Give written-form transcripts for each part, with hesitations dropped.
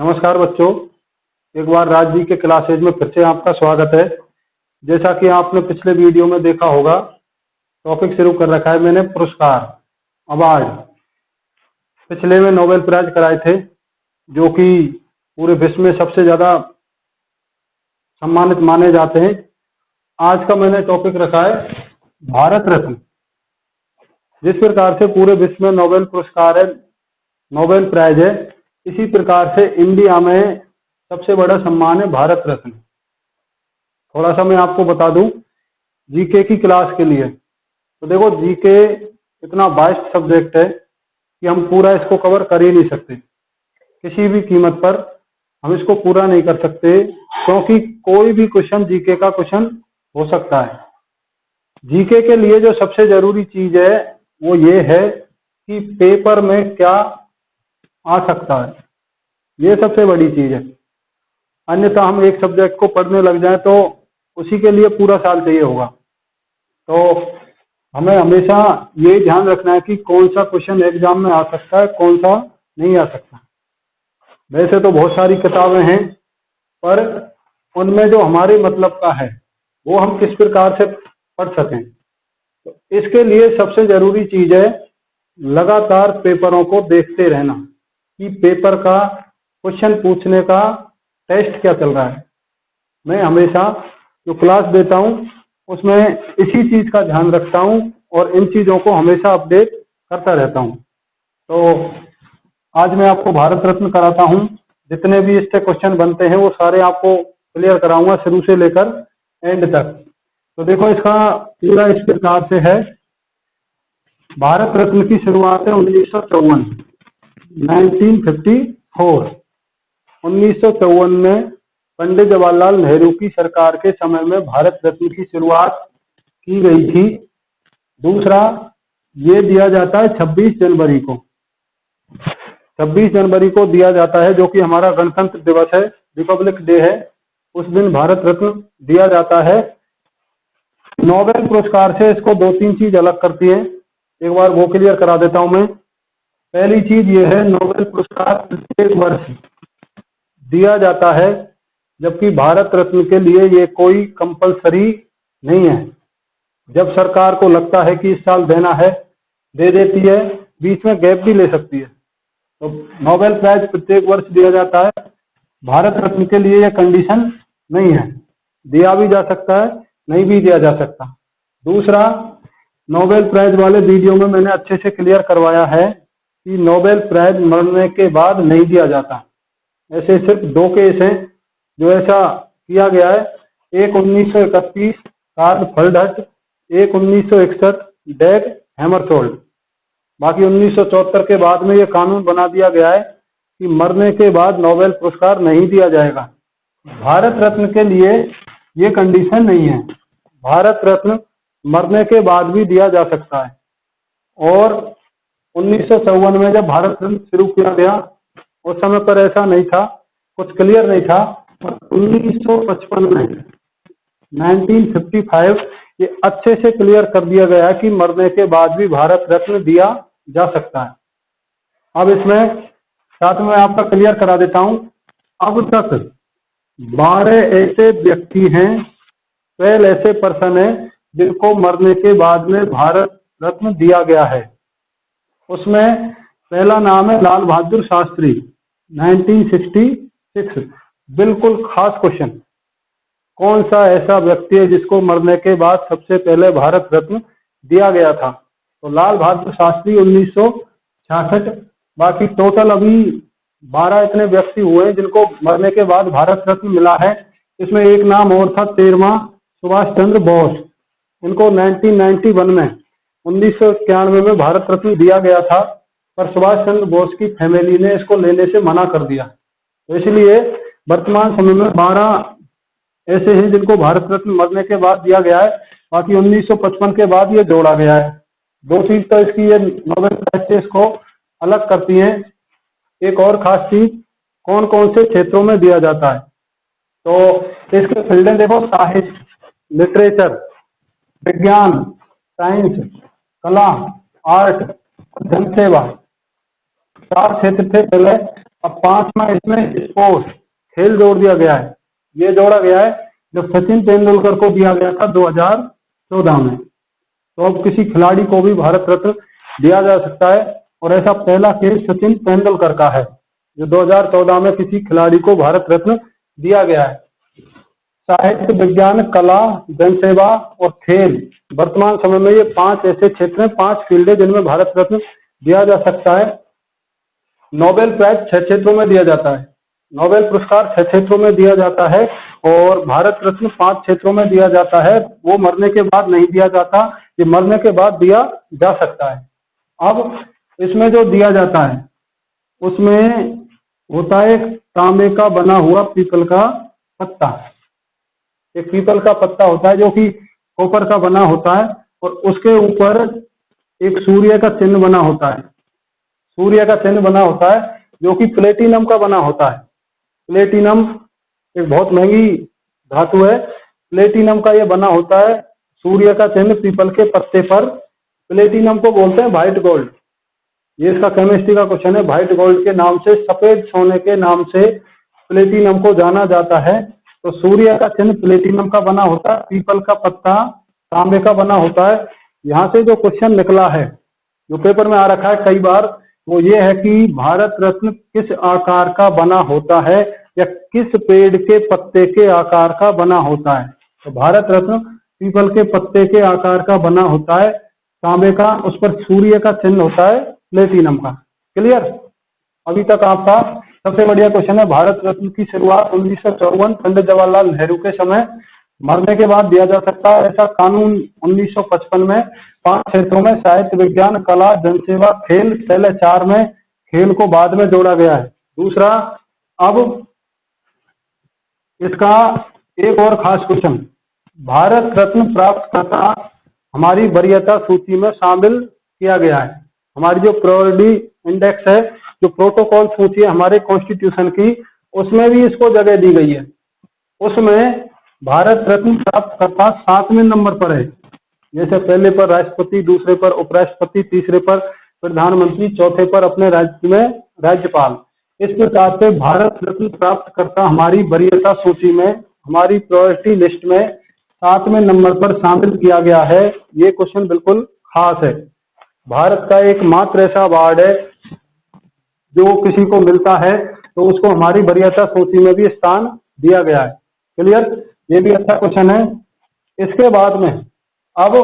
नमस्कार बच्चों, एक बार राज जी के क्लासेज में फिर से आपका स्वागत है। जैसा कि आपने पिछले वीडियो में देखा होगा, टॉपिक शुरू कर रखा है मैंने पुरस्कार, अवार्ड। पिछले में नोबेल प्राइज कराए थे, जो कि पूरे विश्व में सबसे ज्यादा सम्मानित माने जाते हैं। आज का मैंने टॉपिक रखा है भारत रत्न। जिस प्रकार से पूरे विश्व में नोबेल पुरस्कार है, नोबेल प्राइज है, इसी प्रकार से इंडिया में सबसे बड़ा सम्मान है भारत रत्न। थोड़ा सा मैं आपको बता दूं जीके की क्लास के लिए। तो देखो, जीके इतना वास्ट सब्जेक्ट है कि हम पूरा इसको कवर कर ही नहीं सकते। किसी भी कीमत पर हम इसको पूरा नहीं कर सकते, क्योंकि कोई भी क्वेश्चन जीके का क्वेश्चन हो सकता है। जीके के लिए जो सबसे जरूरी चीज है वो ये है कि पेपर में क्या आ सकता है, ये सबसे बड़ी चीज है। अन्यथा हम एक सब्जेक्ट को पढ़ने लग जाए तो उसी के लिए पूरा साल चाहिए होगा। तो हमें हमेशा ये ध्यान रखना है कि कौन सा क्वेश्चन एग्जाम में आ सकता है, कौन सा नहीं आ सकता। वैसे तो बहुत सारी किताबें हैं, पर उनमें जो हमारे मतलब का है वो हम किस प्रकार से पढ़ सकें। तो इसके लिए सबसे जरूरी चीज है लगातार पेपरों को देखते रहना कि पेपर का क्वेश्चन पूछने का टेस्ट क्या चल रहा है। मैं हमेशा जो क्लास देता हूं उसमें इसी चीज का ध्यान रखता हूं और इन चीजों को हमेशा अपडेट करता रहता हूं। तो आज मैं आपको भारत रत्न कराता हूं। जितने भी इससे क्वेश्चन बनते हैं वो सारे आपको क्लियर कराऊंगा शुरू से लेकर एंड तक। तो देखो, इसका पूरा इस प्रकार से है। भारत रत्न की शुरुआत है 1954, 1954। 1954 में पंडित जवाहरलाल नेहरू की सरकार के समय में भारत रत्न की शुरुआत की गई थी। दूसरा, ये दिया जाता है 26 जनवरी को। 26 जनवरी को दिया जाता है, जो कि हमारा गणतंत्र दिवस है, रिपब्लिक डे है। उस दिन भारत रत्न दिया जाता है। नोबेल पुरस्कार से इसको दो तीन चीज अलग करती है, एक बार वो क्लियर करा देता हूं मैं। पहली चीज ये है, नोबेल पुरस्कार प्रत्येक वर्ष दिया जाता है, जबकि भारत रत्न के लिए ये कोई कंपलसरी नहीं है। जब सरकार को लगता है कि इस साल देना है, दे देती है, बीच में गैप भी ले सकती है। तो नोबेल प्राइज प्रत्येक वर्ष दिया जाता है। भारत रत्न के लिए यह कंडीशन नहीं है, दिया भी जा सकता है, नहीं भी दिया जा सकता। दूसरा, नोबेल प्राइज वाले वीडियो में मैंने अच्छे से क्लियर करवाया है कि नोबेल प्राइज मरने के बाद नहीं दिया जाता। ऐसे सिर्फ दो केस हैं जो ऐसा किया गया है। एक 1931 कार्ल फर्डहट, एक 1961 डैग हैमरशोल्ड। बाकी 1974 के बाद में ये कानून बना दिया गया है कि मरने के बाद नोबेल पुरस्कार नहीं दिया जाएगा। भारत रत्न के लिए ये कंडीशन नहीं है। भारत रत्न मरने के बाद भी दिया जा सकता है। और 1954 में जब भारत रत्न शुरू किया गया, उस समय पर ऐसा नहीं था, कुछ क्लियर नहीं था। 1955 में 1955 ये अच्छे से क्लियर कर दिया गया कि मरने के बाद भी भारत रत्न दिया जा सकता है। अब इसमें साथ में आपका क्लियर करा देता हूं। अब तक 12 ऐसे व्यक्ति हैं, 12 ऐसे पर्सन हैं जिनको मरने के बाद में भारत रत्न दिया गया है। उसमें पहला नाम है लाल बहादुर शास्त्री, 1966। बिल्कुल खास क्वेश्चन, कौन सा ऐसा व्यक्ति है जिसको मरने के बाद सबसे पहले भारत रत्न दिया गया था? तो लाल बहादुर शास्त्री 1966। बाकी टोटल अभी 12 इतने व्यक्ति हुए हैं जिनको मरने के बाद भारत रत्न मिला है। इसमें एक नाम और था, 13वां, सुभाष चंद्र बोस। इनको 1991 में 1991 में भारत रत्न दिया गया था, पर सुभाष चंद्र बोस की फैमिली ने इसको लेने से मना कर दिया। तो इसलिए वर्तमान समय में 12 ऐसे हैं जिनको भारत रत्न मरने के बाद दिया गया है। बाकी 1955 के बाद ये जोड़ा गया है। दो चीज तो इसकी ये नोबेल प्राइज से इसको अलग करती हैं। एक और खास चीज, कौन कौन से क्षेत्रों में दिया जाता है। तो इसके फील्डें देखो, साहित्य, लिटरेचर, विज्ञान, साइंस, कला, आर्ट, जनसेवा, 4 क्षेत्र थे पहले। अब पांचवा इसमें स्पोर्ट्स, खेल जोड़ दिया गया है। ये जोड़ा गया है जब सचिन तेंदुलकर को दिया गया था 2014 में। तो अब किसी खिलाड़ी को भी भारत रत्न दिया जा सकता है, और ऐसा पहला केस सचिन तेंदुलकर का है जो 2014 में किसी खिलाड़ी को भारत रत्न दिया गया है। साहित्य, विज्ञान, कला, जनसेवा और खेल, वर्तमान समय में ये पांच ऐसे क्षेत्र हैं, पांच फील्ड है जिनमें भारत रत्न दिया जा सकता है। नोबेल प्राइज 6 क्षेत्रों में दिया जाता है, नोबेल पुरस्कार 6 क्षेत्रों में दिया जाता है, और भारत रत्न 5 क्षेत्रों में दिया जाता है। वो मरने के बाद नहीं दिया जाता, ये मरने के बाद दिया जा सकता है। अब इसमें जो दिया जाता है उसमें होता है एक तांबे का बना हुआ पीपल का पत्ता। एक पीपल का पत्ता होता है जो कि कॉपर का बना होता है, और उसके ऊपर एक सूर्य का चिन्ह बना होता है। सूर्य का चिन्ह बना होता है जो कि प्लेटिनम का बना होता है। प्लेटिनम एक बहुत महंगी धातु है। प्लेटिनम का ये बना होता है, सूर्य का चिन्ह पीपल के पत्ते पर। प्लेटिनम को बोलते हैं व्हाइट गोल्ड। ये इसका केमिस्ट्री का क्वेश्चन है। व्हाइट गोल्ड के नाम से, सफेद सोने के नाम से प्लेटिनम को जाना जाता है। तो सूर्य का चिन्ह प्लेटिनम का बना होता है, पीपल का पत्ता तांबे का बना होता है। यहाँ से जो क्वेश्चन निकला है, जो पेपर में आ रखा है कई बार, वो ये है कि भारत रत्न किस आकार का बना होता है, या किस पेड़ के पत्ते के आकार का बना होता है। तो भारत रत्न पीपल के पत्ते के आकार का बना होता है, तांबे का, उस पर सूर्य का चिन्ह होता है प्लेटिनम का। क्लियर? अभी तक आपका सबसे बढ़िया क्वेश्चन है, भारत रत्न की शुरुआत 1954 पंडित जवाहरलाल नेहरू के समय, मरने के बाद दिया जा सकता है ऐसा कानून 1955 में। 5 क्षेत्रों में, साहित्य, विज्ञान, कला, जनसेवा, खेल, पहले 4 में, खेल को बाद में जोड़ा गया है। दूसरा, अब इसका एक और खास क्वेश्चन, भारत रत्न प्राप्त करता हमारी वरीयता सूची में शामिल किया गया है। हमारी जो प्रायोरिटी इंडेक्स है, जो प्रोटोकॉल सूची है हमारे कॉन्स्टिट्यूशन की, उसमें भी इसको जगह दी गई है। उसमें भारत रत्न प्राप्त करता 7वें नंबर पर है। जैसे पहले पर राष्ट्रपति, दूसरे पर उपराष्ट्रपति, तीसरे पर प्रधानमंत्री, चौथे पर अपने राज्य में राज्यपाल। इस प्रकार से भारत रत्न प्राप्त करता हमारी वरीयता सूची में, हमारी प्रायोरिटी लिस्ट में 7वें नंबर पर शामिल किया गया है। ये क्वेश्चन बिल्कुल खास है। भारत का एकमात्र ऐसा अवार्ड है जो किसी को मिलता है तो उसको हमारी वरीयता सूची में भी स्थान दिया गया है। क्लियर? ये भी अच्छा क्वेश्चन है। इसके बाद में अब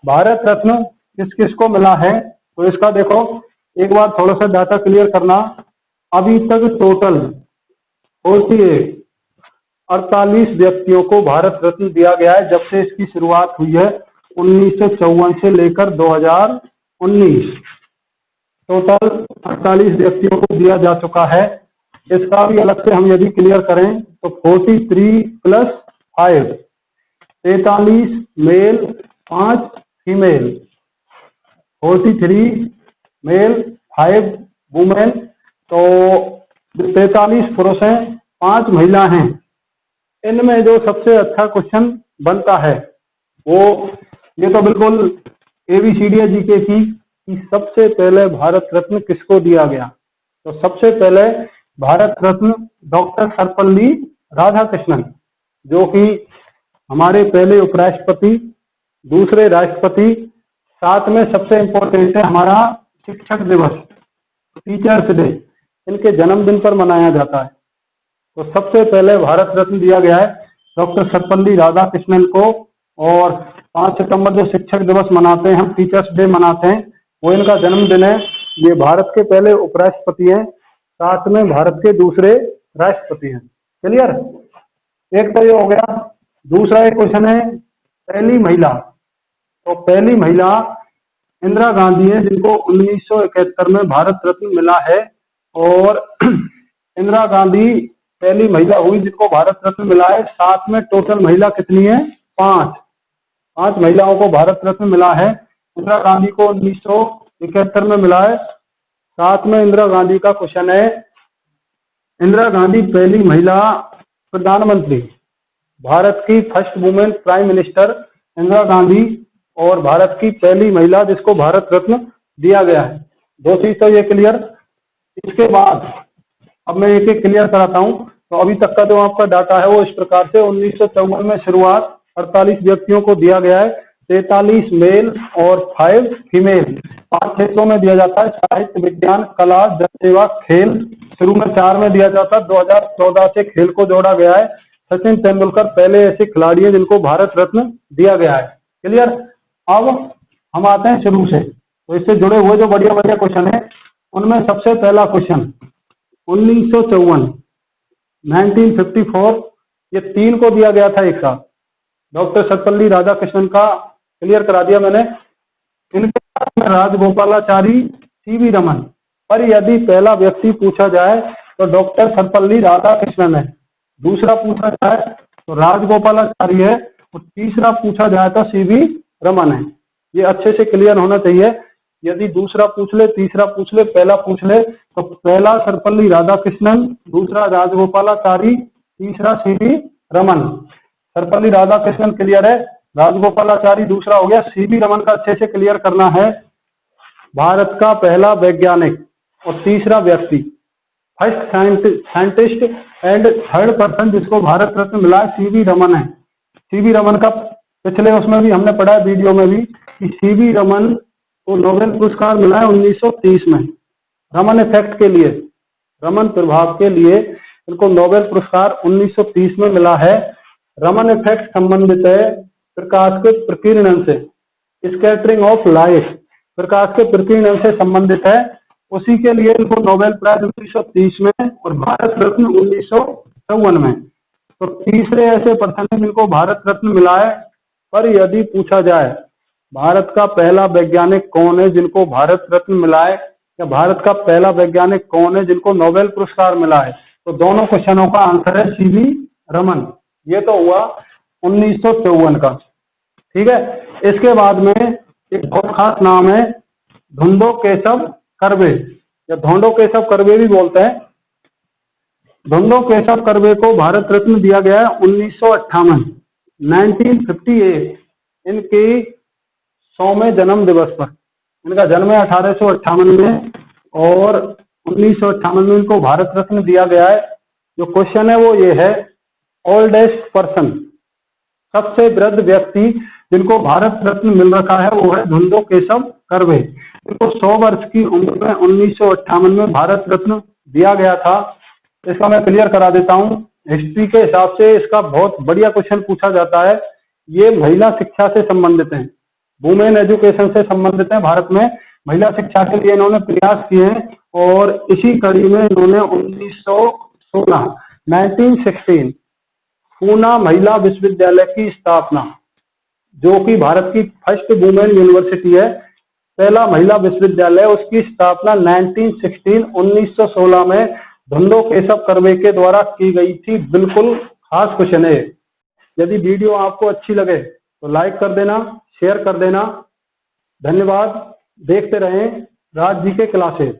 भारत रत्न किस किस को मिला है, तो इसका देखो एक बार थोड़ा सा डाटा क्लियर करना। अभी तक टोटल 48 व्यक्तियों को भारत रत्न दिया गया है जब से इसकी शुरुआत हुई है, 1954 से लेकर 2019। टोटल 48 व्यक्तियों को दिया जा चुका है। इसका भी अलग से हम यदि क्लियर करें तो 43 + 5, 43 मेल, 5 फीमेल, 43 मेल, 5 वुमेन। तो 43 पुरुष हैं, 5 महिला हैं। इनमें जो सबसे अच्छा क्वेश्चन बनता है वो, ये तो बिल्कुल ABCD है जीके की, कि सबसे पहले भारत रत्न किसको दिया गया। तो सबसे पहले भारत रत्न डॉक्टर सर्वपल्ली राधाकृष्णन, जो कि हमारे पहले उपराष्ट्रपति, दूसरे राष्ट्रपति, साथ में सबसे इम्पोर्टेंट है हमारा शिक्षक दिवस, टीचर्स डे, इनके जन्मदिन पर मनाया जाता है। तो सबसे पहले भारत रत्न दिया गया है डॉक्टर सर्वपल्ली राधाकृष्णन को, और 5 सितंबर जो शिक्षक दिवस मनाते हैं हम, टीचर्स डे मनाते हैं, वो इनका जन्मदिन है। ये भारत के पहले उपराष्ट्रपति हैं, साथ में भारत के दूसरे राष्ट्रपति हैं। क्लियर? एक तो ये हो गया। दूसरा एक क्वेश्चन है, पहली महिला। तो पहली महिला इंदिरा गांधी है, जिनको 1971 में भारत रत्न मिला है। और इंदिरा गांधी पहली महिला हुई जिनको भारत रत्न मिला है। साथ में टोटल महिला कितनी है? 5 महिलाओं को भारत रत्न मिला है। इंदिरा गांधी को 1971 में मिला है। साथ में इंदिरा गांधी का क्वेश्चन है, इंदिरा गांधी पहली महिला प्रधानमंत्री, भारत की first women prime minister Indira Gandhi, और भारत की पहली महिला जिसको भारत रत्न दिया गया है। 2 चीज तो ये क्लियर। इसके बाद अब मैं एक एक क्लियर कराता हूँ। तो अभी तक का जो आपका डाटा है वो इस प्रकार से 1954 में शुरुआत 48 व्यक्तियों को दिया गया है, 43 मेल और 5 फीमेल। 5 क्षेत्रों में दिया जाता है, साहित्य, विज्ञान, कला, जन सेवा, खेल। शुरू में 4 में दिया जाता, 2014 से खेल को जोड़ा गया है। सचिन तेंदुलकर पहले ऐसे खिलाड़ी हैं जिनको भारत रत्न दिया गया है। क्लियर। अब हम आते हैं शुरू से, तो इससे जुड़े हुए जो बढ़िया बढ़िया क्वेश्चन है उनमें सबसे पहला क्वेश्चन 1954 1954, ये 3 को दिया गया था एक साथ। डॉक्टर सर्वपल्ली राधाकृष्णन का क्लियर करा दिया मैंने। इनके साथ में राजगोपालाचारी, सीवी रमन। पर यदि पहला व्यक्ति पूछा जाए तो डॉक्टर सर्वपल्ली राधाकृष्णन है, दूसरा पूछा जाए तो राजगोपालाचारी है, और तीसरा पूछा जाए तो सीवी रमन है। ये अच्छे से क्लियर होना चाहिए। यदि दूसरा पूछ ले, तीसरा पूछ ले, पहला पूछ ले, तो पहला सर्वपल्ली राधाकृष्णन, दूसरा राजगोपालाचारी, तीसरा सीवी रमन। सर्वपल्ली राधाकृष्णन क्लियर है, राजगोपालाचारी दूसरा हो गया, सीवी रमन का अच्छे से क्लियर करना है। भारत का पहला वैज्ञानिक और तीसरा व्यक्ति, first scientist and third person जिसको भारत रत्न मिला है, सीवी रमन है। सीवी रमन का पिछले उसमें भी हमने पढ़ा है, वीडियो में भी, कि सीवी रमन को नोबेल पुरस्कार मिला है 1930 में, रमन इफेक्ट के लिए, रमन प्रभाव के लिए इनको नोबेल पुरस्कार 1930 में मिला है। रमन इफेक्ट संबंधित है प्रकाश के प्रकीर्णन से, स्कैटरिंग ऑफ लाइट, प्रकाश के प्रकीर्णन से संबंधित है। उसी के लिए इनको नोबेल प्राइज 1930 में और भारत रत्न 1954 में। तो तीसरे ऐसे पर्सन है जिनको भारत रत्न मिला है। पर यदि पूछा जाए भारत का पहला वैज्ञानिक कौन है जिनको भारत रत्न मिला है, या भारत का पहला वैज्ञानिक कौन है जिनको नोबेल पुरस्कार मिला है, तो दोनों क्वेश्चनों का आंसर है सीवी रमन। ये तो हुआ 1954 का। ठीक है। इसके बाद में एक बहुत खास नाम है धुंधो केशव कर्वे, या धोंडो केशव कर्वे भी बोलते हैं। धुंधो केशव कर्वे को भारत रत्न दिया गया है 1958 इनकी 100वें जन्म दिवस पर। इनका जन्म है 1858 में, और 1958 में इनको भारत रत्न दिया गया है। जो क्वेश्चन है वो ये है, ओल्डेस्ट पर्सन, सबसे वृद्ध व्यक्ति जिनको भारत रत्न मिल रखा है वो है धुंधो केशव कर्वे। इनको 100 वर्ष की उम्र में 1958 में भारत रत्न दिया गया था। इसका मैं क्लियर करा देता हूँ। हिस्ट्री के हिसाब से इसका बहुत बढ़िया क्वेश्चन पूछा जाता है। ये महिला शिक्षा से संबंधित है, वुमेन एजुकेशन से संबंधित है। भारत में महिला शिक्षा के लिए इन्होंने प्रयास किए हैं, और इसी कड़ी में इन्होंने 1916 पूना महिला विश्वविद्यालय की स्थापना, जो कि भारत की फर्स्ट वुमेन यूनिवर्सिटी है, पहला महिला विश्वविद्यालय, उसकी स्थापना 1916 में धुंधो केशव कर्वे के द्वारा की गई थी। बिल्कुल खास क्वेश्चन है। यदि वीडियो आपको अच्छी लगे तो लाइक कर देना, शेयर कर देना। धन्यवाद। देखते रहें राज जी के क्लासेस।